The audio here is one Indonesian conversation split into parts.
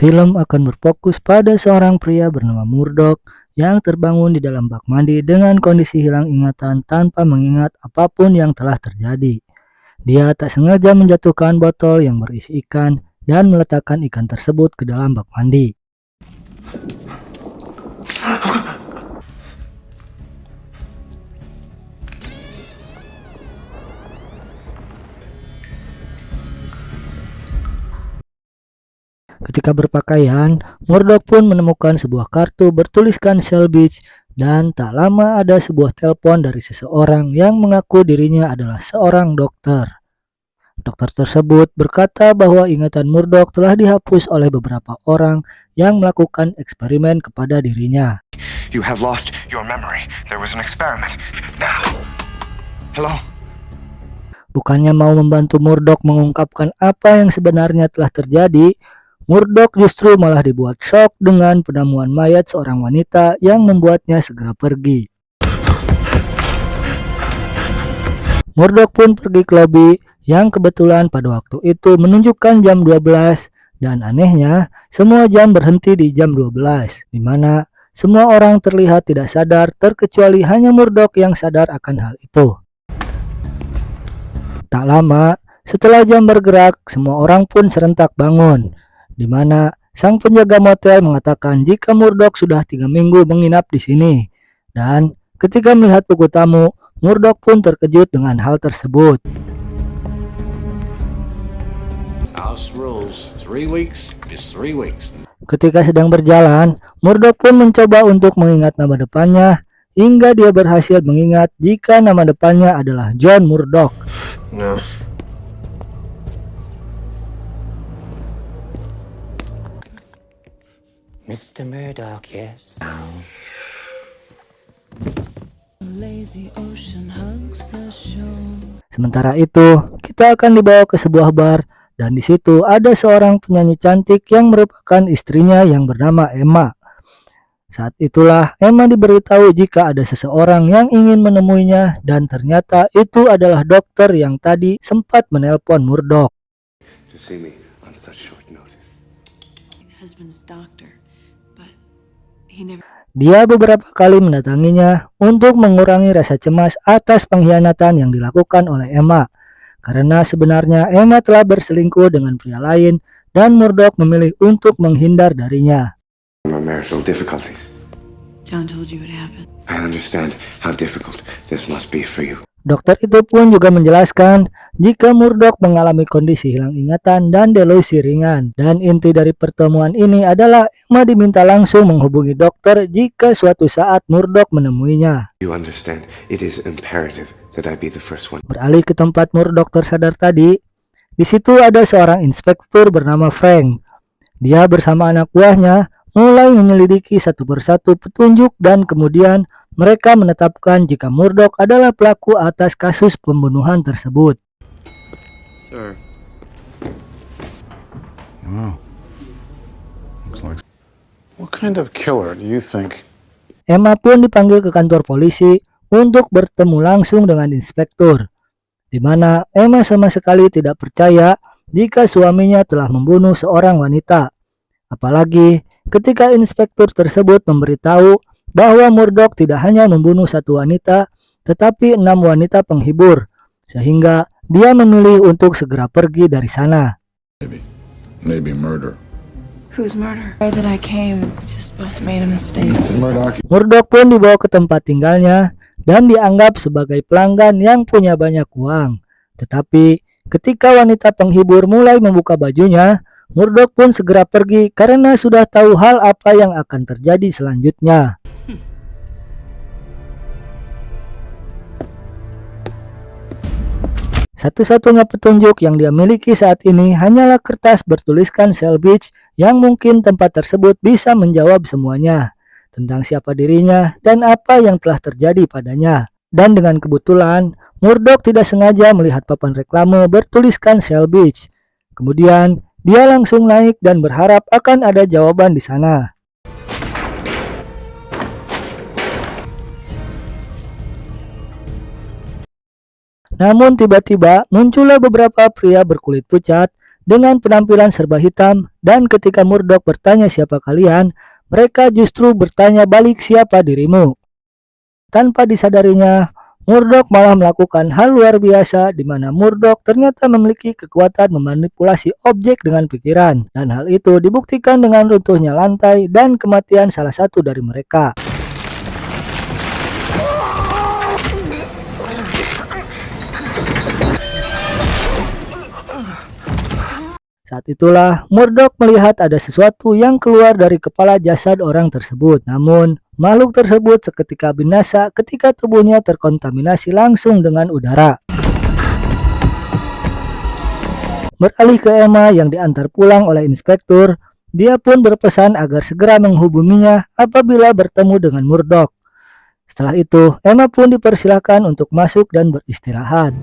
Film akan berfokus pada seorang pria bernama Murdoch yang terbangun di dalam bak mandi dengan kondisi hilang ingatan tanpa mengingat apapun yang telah terjadi. Dia tak sengaja menjatuhkan botol yang berisi ikan dan meletakkan ikan tersebut ke dalam bak mandi. Ketika berpakaian, Murdoch pun menemukan sebuah kartu bertuliskan Shell Beach dan tak lama ada sebuah telepon dari seseorang yang mengaku dirinya adalah seorang dokter. Dokter tersebut berkata bahwa ingatan Murdoch telah dihapus oleh beberapa orang yang melakukan eksperimen kepada dirinya. You have lost your memory. There was an experiment. Now. Hello? Bukannya mau membantu Murdoch mengungkapkan apa yang sebenarnya telah terjadi, Murdoch justru malah dibuat shock dengan penemuan mayat seorang wanita yang membuatnya segera pergi. Murdoch pun pergi ke lobi yang kebetulan pada waktu itu menunjukkan jam 12 dan anehnya semua jam berhenti di jam 12, di mana semua orang terlihat tidak sadar terkecuali hanya Murdoch yang sadar akan hal itu. Tak lama setelah jam bergerak, semua orang pun serentak bangun, di mana sang penjaga motel mengatakan jika Murdoch sudah 3 minggu menginap di sini. Dan ketika melihat buku tamu, Murdoch pun terkejut dengan hal tersebut. House rules, 3 weeks is 3 weeks. Ketika sedang berjalan, Murdoch pun mencoba untuk mengingat nama depannya, hingga dia berhasil mengingat jika nama depannya adalah John Murdoch. No. Mr. Murdoch, yes. Sementara itu, kita akan dibawa ke sebuah bar dan di situ ada seorang penyanyi cantik yang merupakan istrinya yang bernama Emma. Saat itulah Emma diberitahu jika ada seseorang yang ingin menemuinya dan ternyata itu adalah dokter yang tadi sempat menelpon Murdoch. To see me on such short notice. Husband's doctor, but he never. Dia beberapa kali mendatanginya untuk mengurangi rasa cemas atas pengkhianatan yang dilakukan oleh Emma. Karena sebenarnya Emma telah berselingkuh dengan pria lain dan Murdoch memilih untuk menghindar darinya. My marital difficulties. John told you what happened. I understand how difficult this must be for you. Dokter itu pun juga menjelaskan jika Murdoch mengalami kondisi hilang ingatan dan delusi ringan. Dan inti dari pertemuan ini adalah Emma diminta langsung menghubungi dokter jika suatu saat Murdoch menemuinya. You understand, it is imperative that I be the first one. Beralih ke tempat Murdoch tersadar tadi, di situ ada seorang inspektur bernama Frank. Dia bersama anak buahnya mulai menyelidiki satu persatu petunjuk dan kemudian mereka menetapkan jika Murdoch adalah pelaku atas kasus pembunuhan tersebut. Sir. Wow. Looks like... What kind of killer do you think? Emma pun dipanggil ke kantor polisi untuk bertemu langsung dengan inspektur, di mana Emma sama sekali tidak percaya jika suaminya telah membunuh seorang wanita. Apalagi ketika inspektur tersebut memberitahu bahwa Murdoch tidak hanya membunuh satu wanita, tetapi 6 wanita penghibur, sehingga dia memilih untuk segera pergi dari sana. Maybe murder. Whose murder? The way that I came, just both made a mistake. Murdoch pun dibawa ke tempat tinggalnya dan dianggap sebagai pelanggan yang punya banyak uang. Tetapi ketika wanita penghibur mulai membuka bajunya, Murdoch pun segera pergi karena sudah tahu hal apa yang akan terjadi selanjutnya. Satu-satunya petunjuk yang dia miliki saat ini hanyalah kertas bertuliskan Shell Beach yang mungkin tempat tersebut bisa menjawab semuanya tentang siapa dirinya dan apa yang telah terjadi padanya. Dan dengan kebetulan, Murdoch tidak sengaja melihat papan reklame bertuliskan Shell Beach. Kemudian, dia langsung naik dan berharap akan ada jawaban di sana. Namun tiba-tiba muncullah beberapa pria berkulit pucat dengan penampilan serba hitam, dan ketika Murdoch bertanya siapa kalian, mereka justru bertanya balik siapa dirimu. Tanpa disadarinya, Murdoch malah melakukan hal luar biasa di mana Murdoch ternyata memiliki kekuatan memanipulasi objek dengan pikiran, dan hal itu dibuktikan dengan runtuhnya lantai dan kematian salah satu dari mereka. Saat itulah Murdoch melihat ada sesuatu yang keluar dari kepala jasad orang tersebut. Namun, makhluk tersebut seketika binasa ketika tubuhnya terkontaminasi langsung dengan udara. Beralih ke Emma yang diantar pulang oleh inspektur, dia pun berpesan agar segera menghubunginya apabila bertemu dengan Murdoch. Setelah itu, Emma pun dipersilakan untuk masuk dan beristirahat.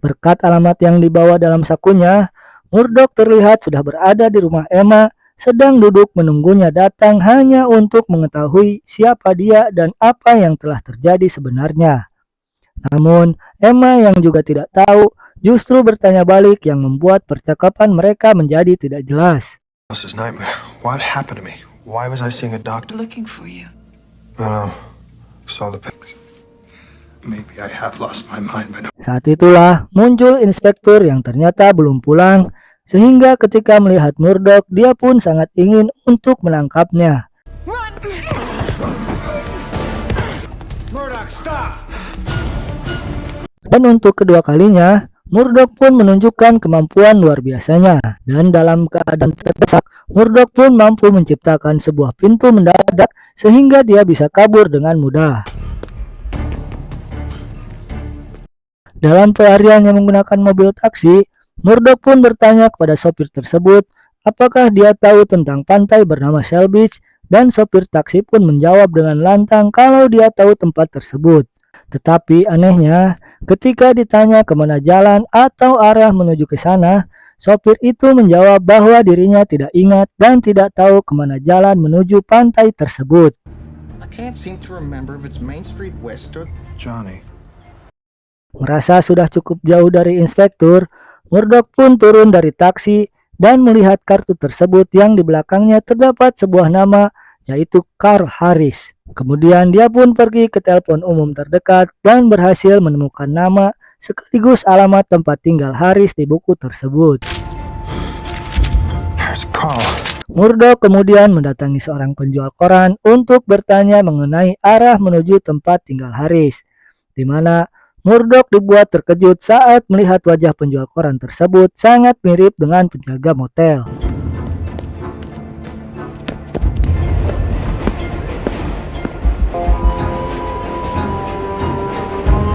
Berkat alamat yang dibawa dalam sakunya, Murdoch terlihat sudah berada di rumah Emma, sedang duduk menunggunya datang hanya untuk mengetahui siapa dia dan apa yang telah terjadi sebenarnya. Namun, Emma yang juga tidak tahu justru bertanya balik yang membuat percakapan mereka menjadi tidak jelas. This is nightmare. What happened to me? Why was I seeing a doctor? Looking for you. I don't know. Saw the pics. Maybe I have lost my mind, but Saat itulah muncul inspektur yang ternyata belum pulang, sehingga ketika melihat Murdoch, dia pun sangat ingin untuk menangkapnya. Murdoch, stop! Dan untuk kedua kalinya, Murdoch pun menunjukkan kemampuan luar biasanya. Dan dalam keadaan terdesak, Murdoch pun mampu menciptakan sebuah pintu mendadak sehingga dia bisa kabur dengan mudah. Dalam pelarian yang menggunakan mobil taksi, Murdoch pun bertanya kepada sopir tersebut apakah dia tahu tentang pantai bernama Shell Beach, dan sopir taksi pun menjawab dengan lantang kalau dia tahu tempat tersebut. Tetapi anehnya, ketika ditanya kemana jalan atau arah menuju ke sana, sopir itu menjawab bahwa dirinya tidak ingat dan tidak tahu kemana jalan menuju pantai tersebut. I can't seem to remember if it's Main Street West or... Johnny. Merasa sudah cukup jauh dari inspektur, Murdoch pun turun dari taksi dan melihat kartu tersebut yang di belakangnya terdapat sebuah nama, yaitu Carl Harris. Kemudian dia pun pergi ke telepon umum terdekat dan berhasil menemukan nama sekaligus alamat tempat tinggal Harris di buku tersebut. There's Carl. Murdoch kemudian mendatangi seorang penjual koran untuk bertanya mengenai arah menuju tempat tinggal Harris, di mana Murdoch dibuat terkejut saat melihat wajah penjual koran tersebut sangat mirip dengan penjaga motel.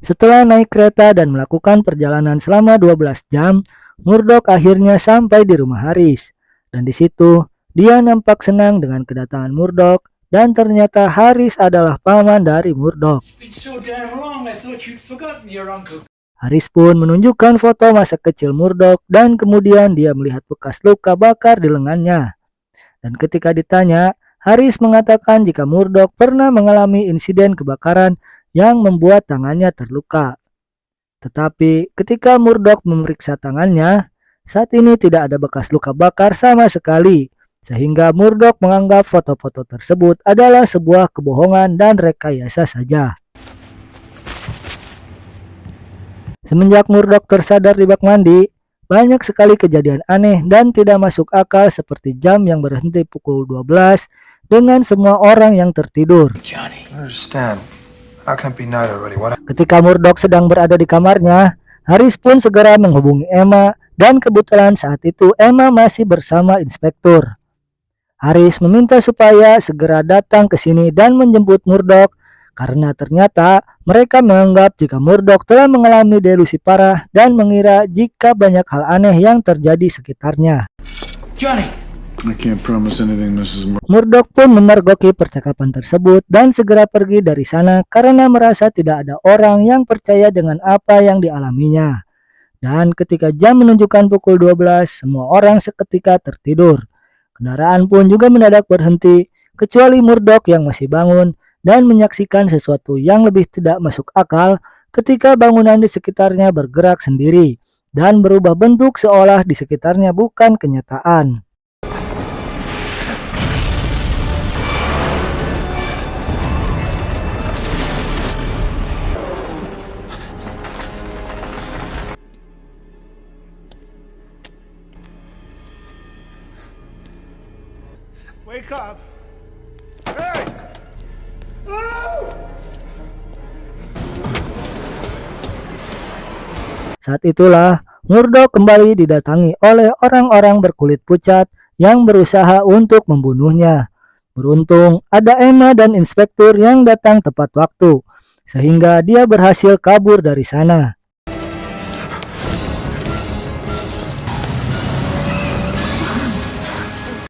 Setelah naik kereta dan melakukan perjalanan selama 12 jam, Murdoch akhirnya sampai di rumah Harris. Dan di situ, dia nampak senang dengan kedatangan Murdoch, dan ternyata Harris adalah paman dari Murdoch. Harris pun menunjukkan foto masa kecil Murdoch dan kemudian dia melihat bekas luka bakar di lengannya. Dan ketika ditanya, Harris mengatakan jika Murdoch pernah mengalami insiden kebakaran yang membuat tangannya terluka. Tetapi ketika Murdoch memeriksa tangannya, saat ini tidak ada bekas luka bakar sama sekali. Sehingga Murdoch menganggap foto-foto tersebut adalah sebuah kebohongan dan rekayasa saja. Semenjak Murdoch tersadar di bak mandi, banyak sekali kejadian aneh dan tidak masuk akal seperti jam yang berhenti pukul 12 dengan semua orang yang tertidur. Johnny. I understand. How can it be night already? What? Ketika Murdoch sedang berada di kamarnya, Harris pun segera menghubungi Emma dan kebetulan saat itu Emma masih bersama inspektur. Harris meminta supaya segera datang ke sini dan menjemput Murdoch karena ternyata mereka menganggap jika Murdoch telah mengalami delusi parah dan mengira jika banyak hal aneh yang terjadi sekitarnya. I can't promise anything, Mrs. Murdoch pun memergoki percakapan tersebut dan segera pergi dari sana karena merasa tidak ada orang yang percaya dengan apa yang dialaminya. Dan ketika jam menunjukkan pukul 12, semua orang seketika tertidur. Kendaraan pun juga mendadak berhenti, kecuali Murdoch yang masih bangun dan menyaksikan sesuatu yang lebih tidak masuk akal ketika bangunan di sekitarnya bergerak sendiri dan berubah bentuk seolah di sekitarnya bukan kenyataan. Wake up! Hey! Oh! Saat itulah Murdoch kembali didatangi oleh orang-orang berkulit pucat yang berusaha untuk membunuhnya. Beruntung ada Emma dan inspektur yang datang tepat waktu, sehingga dia berhasil kabur dari sana.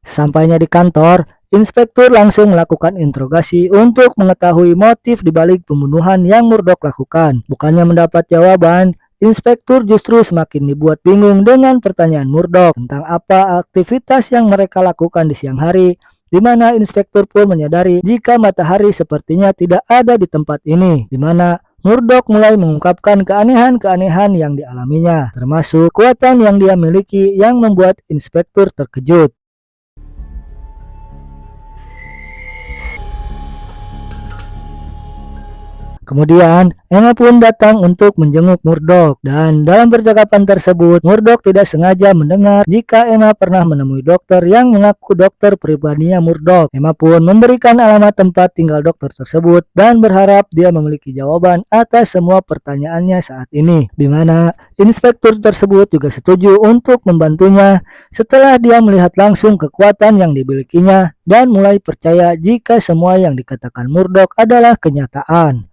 Sampainya di kantor, inspektur langsung melakukan interogasi untuk mengetahui motif dibalik pembunuhan yang Murdoch lakukan. Bukannya mendapat jawaban, inspektur justru semakin dibuat bingung dengan pertanyaan Murdoch tentang apa aktivitas yang mereka lakukan di siang hari, di mana inspektur pun menyadari jika matahari sepertinya tidak ada di tempat ini, di mana Murdoch mulai mengungkapkan keanehan-keanehan yang dialaminya, termasuk kekuatan yang dia miliki yang membuat inspektur terkejut. Kemudian, Emma pun datang untuk menjenguk Murdoch, dan dalam percakapan tersebut, Murdoch tidak sengaja mendengar jika Emma pernah menemui dokter yang mengaku dokter pribadinya Murdoch. Emma pun memberikan alamat tempat tinggal dokter tersebut dan berharap dia memiliki jawaban atas semua pertanyaannya saat ini, di mana inspektur tersebut juga setuju untuk membantunya setelah dia melihat langsung kekuatan yang dimilikinya dan mulai percaya jika semua yang dikatakan Murdoch adalah kenyataan.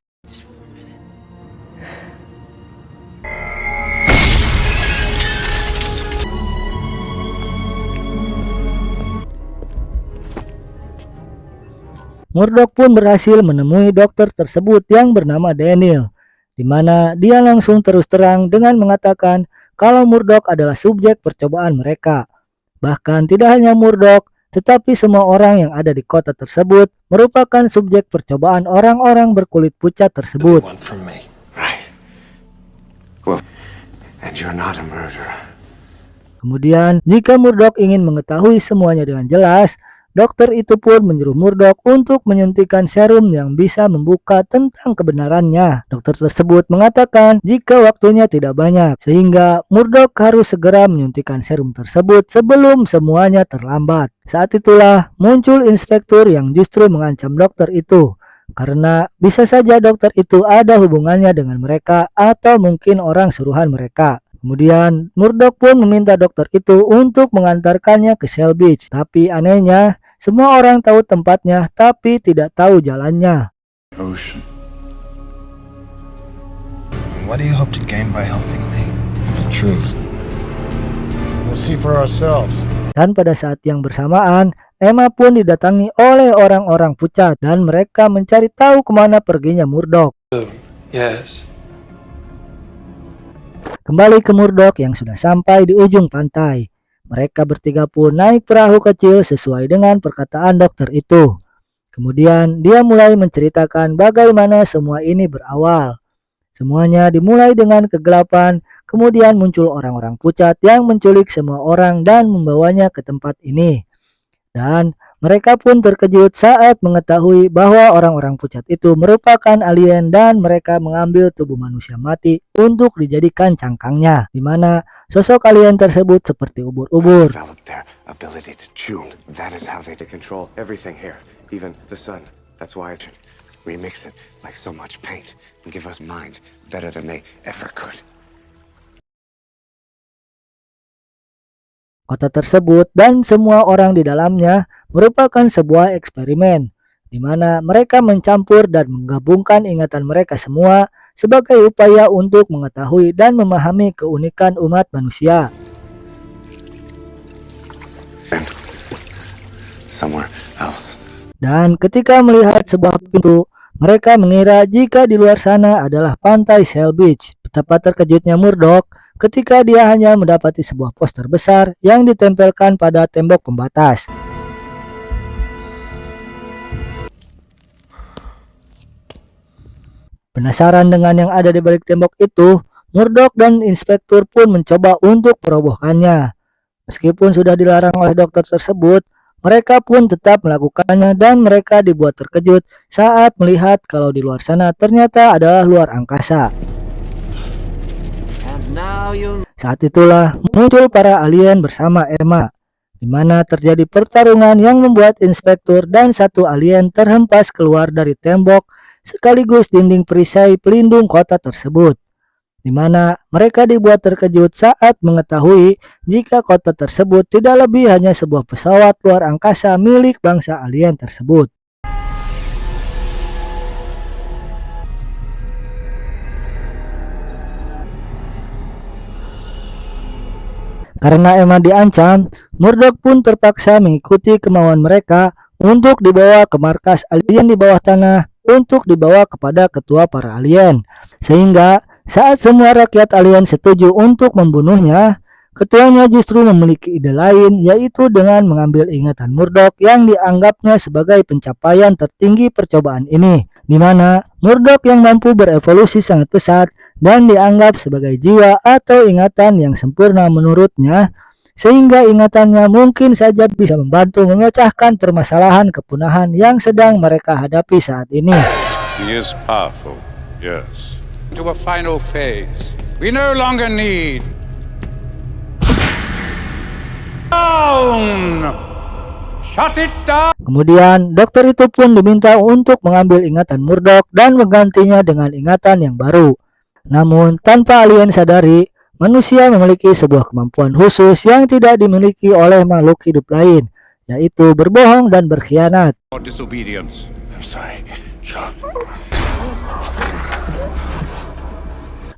Murdoch pun berhasil menemui dokter tersebut yang bernama Daniel, di mana dia langsung terus terang dengan mengatakan kalau Murdoch adalah subjek percobaan mereka. Bahkan tidak hanya Murdoch, tetapi semua orang yang ada di kota tersebut merupakan subjek percobaan orang-orang berkulit pucat tersebut. One from me. Right. Well, and you're not a murderer. Kemudian, jika Murdoch ingin mengetahui semuanya dengan jelas, dokter itu pun menyuruh Murdoch untuk menyuntikkan serum yang bisa membuka tentang kebenarannya. Dokter tersebut mengatakan jika waktunya tidak banyak, sehingga Murdoch harus segera menyuntikkan serum tersebut sebelum semuanya terlambat. Saat itulah muncul inspektur yang justru mengancam dokter itu, karena bisa saja dokter itu ada hubungannya dengan mereka atau mungkin orang suruhan mereka. Kemudian Murdoch pun meminta dokter itu untuk mengantarkannya ke Shell Beach, tapi anehnya semua orang tahu tempatnya tapi tidak tahu jalannya. Ocean. What do you hope to gain by helping me? The truth. We'll see for ourselves. Dan pada saat yang bersamaan, Emma pun didatangi oleh orang-orang pucat dan mereka mencari tahu kemana perginya Murdoch. Yes. Kembali ke Murdoch yang sudah sampai di ujung pantai. Mereka bertiga pun naik perahu kecil sesuai dengan perkataan dokter itu. Kemudian dia mulai menceritakan bagaimana semua ini berawal. Semuanya dimulai dengan kegelapan, kemudian muncul orang-orang pucat yang menculik semua orang dan membawanya ke tempat ini. Dan mereka pun terkejut saat mengetahui bahwa orang-orang pucat itu merupakan alien dan mereka mengambil tubuh manusia mati untuk dijadikan cangkangnya, di mana sosok alien tersebut seperti ubur-ubur. Develop their ability to chew. That is how they control everything here, even the sun. That's why it's remix it like so much paint and give us mind better than they ever could. Kota tersebut dan semua orang di dalamnya merupakan sebuah eksperimen, di mana mereka mencampur dan menggabungkan ingatan mereka semua sebagai upaya untuk mengetahui dan memahami keunikan umat manusia. And somewhere else. Dan ketika melihat sebuah pintu, mereka mengira jika di luar sana adalah pantai Shell Beach. Betapa terkejutnya Murdoch ketika dia hanya mendapati sebuah poster besar yang ditempelkan pada tembok pembatas. Penasaran dengan yang ada di balik tembok itu, Murdoch dan inspektur pun mencoba untuk merobohkannya. Meskipun sudah dilarang oleh dokter tersebut, mereka pun tetap melakukannya dan mereka dibuat terkejut saat melihat kalau di luar sana ternyata adalah luar angkasa. Saat itulah muncul para alien bersama Emma, di mana terjadi pertarungan yang membuat inspektur dan satu alien terhempas keluar dari tembok sekaligus dinding perisai pelindung kota tersebut, di mana mereka dibuat terkejut saat mengetahui jika kota tersebut tidak lebih hanya sebuah pesawat luar angkasa milik bangsa alien tersebut. Karena Emma diancam, Murdoch pun terpaksa mengikuti kemauan mereka untuk dibawa ke markas alien di bawah tanah untuk dibawa kepada ketua para alien. Sehingga saat semua rakyat alien setuju untuk membunuhnya, ketuanya justru memiliki ide lain, yaitu dengan mengambil ingatan Murdoch yang dianggapnya sebagai pencapaian tertinggi percobaan ini, di mana Murdoch yang mampu berevolusi sangat pesat dan dianggap sebagai jiwa atau ingatan yang sempurna menurutnya, sehingga ingatannya mungkin saja bisa membantu memecahkan permasalahan kepunahan yang sedang mereka hadapi saat ini. He is powerful, yes. To a final phase. We no longer need down. Shut it down. Kemudian dokter itu pun diminta untuk mengambil ingatan Murdoch dan menggantinya dengan ingatan yang baru. Namun tanpa alien sadari, manusia memiliki sebuah kemampuan khusus yang tidak dimiliki oleh makhluk hidup lain, yaitu berbohong dan berkhianat. Disobedience. I'm sorry, John.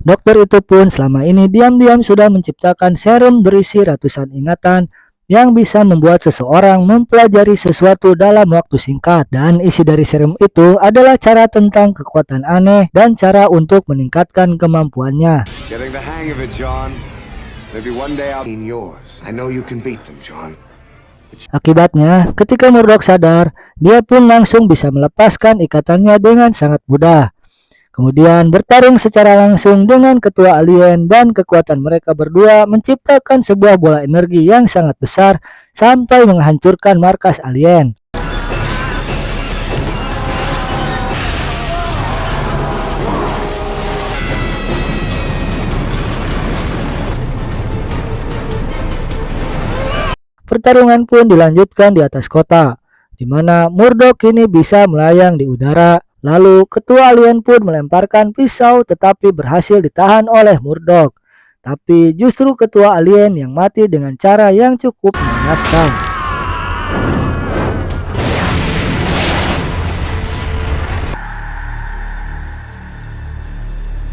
Dokter itu pun selama ini diam-diam sudah menciptakan serum berisi ratusan ingatan yang bisa membuat seseorang mempelajari sesuatu dalam waktu singkat. Dan isi dari serum itu adalah cara tentang kekuatan aneh dan cara untuk meningkatkan kemampuannya. Getting the hang of it, John. Maybe one day I'll be yours. I know you can beat them, John. Akibatnya, ketika Murdoch sadar, dia pun langsung bisa melepaskan ikatannya dengan sangat mudah. Kemudian bertarung secara langsung dengan ketua alien dan kekuatan mereka berdua menciptakan sebuah bola energi yang sangat besar sampai menghancurkan markas alien. Pertarungan pun dilanjutkan di atas kota, di mana Murdoch kini bisa melayang di udara. Lalu ketua alien pun melemparkan pisau tetapi berhasil ditahan oleh Murdoch. Tapi justru ketua alien yang mati dengan cara yang cukup mengenaskan.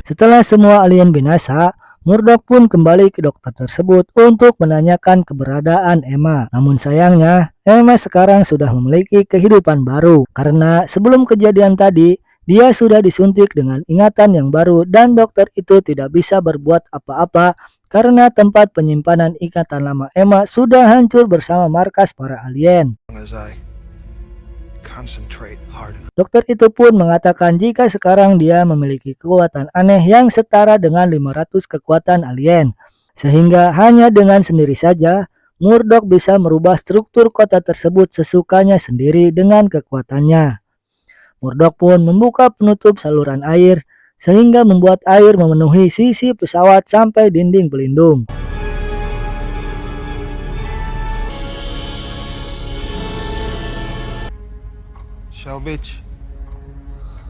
Setelah semua alien binasa, Murdoch pun kembali ke dokter tersebut untuk menanyakan keberadaan Emma. Namun sayangnya, Emma sekarang sudah memiliki kehidupan baru. Karena sebelum kejadian tadi, dia sudah disuntik dengan ingatan yang baru dan dokter itu tidak bisa berbuat apa-apa karena tempat penyimpanan ingatan lama Emma sudah hancur bersama markas para alien. Dokter itu pun mengatakan jika sekarang dia memiliki kekuatan aneh yang setara dengan 500 kekuatan alien. Sehingga hanya dengan sendiri saja, Murdoch bisa merubah struktur kota tersebut sesukanya sendiri dengan kekuatannya. Murdoch pun membuka penutup saluran air, sehingga membuat air memenuhi sisi pesawat sampai dinding pelindung.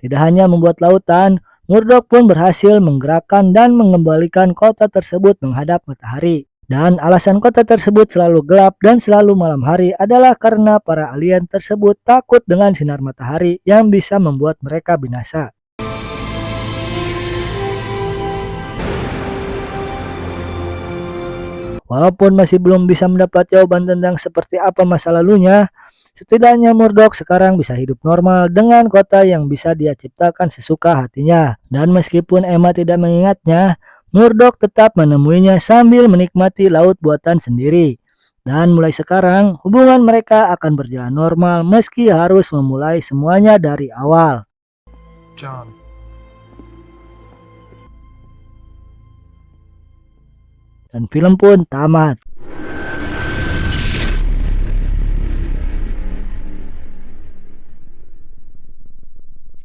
Tidak hanya membuat lautan, Murdoch pun berhasil menggerakkan dan mengembalikan kota tersebut menghadap matahari. Dan alasan kota tersebut selalu gelap dan selalu malam hari adalah karena para alien tersebut takut dengan sinar matahari yang bisa membuat mereka binasa. Walaupun masih belum bisa mendapat jawaban tentang seperti apa masa lalunya, setidaknya Murdoch sekarang bisa hidup normal dengan kota yang bisa dia ciptakan sesuka hatinya. Dan meskipun Emma tidak mengingatnya, Murdoch tetap menemuinya sambil menikmati laut buatan sendiri. Dan mulai sekarang, hubungan mereka akan berjalan normal meski harus memulai semuanya dari awal. John, dan film pun tamat.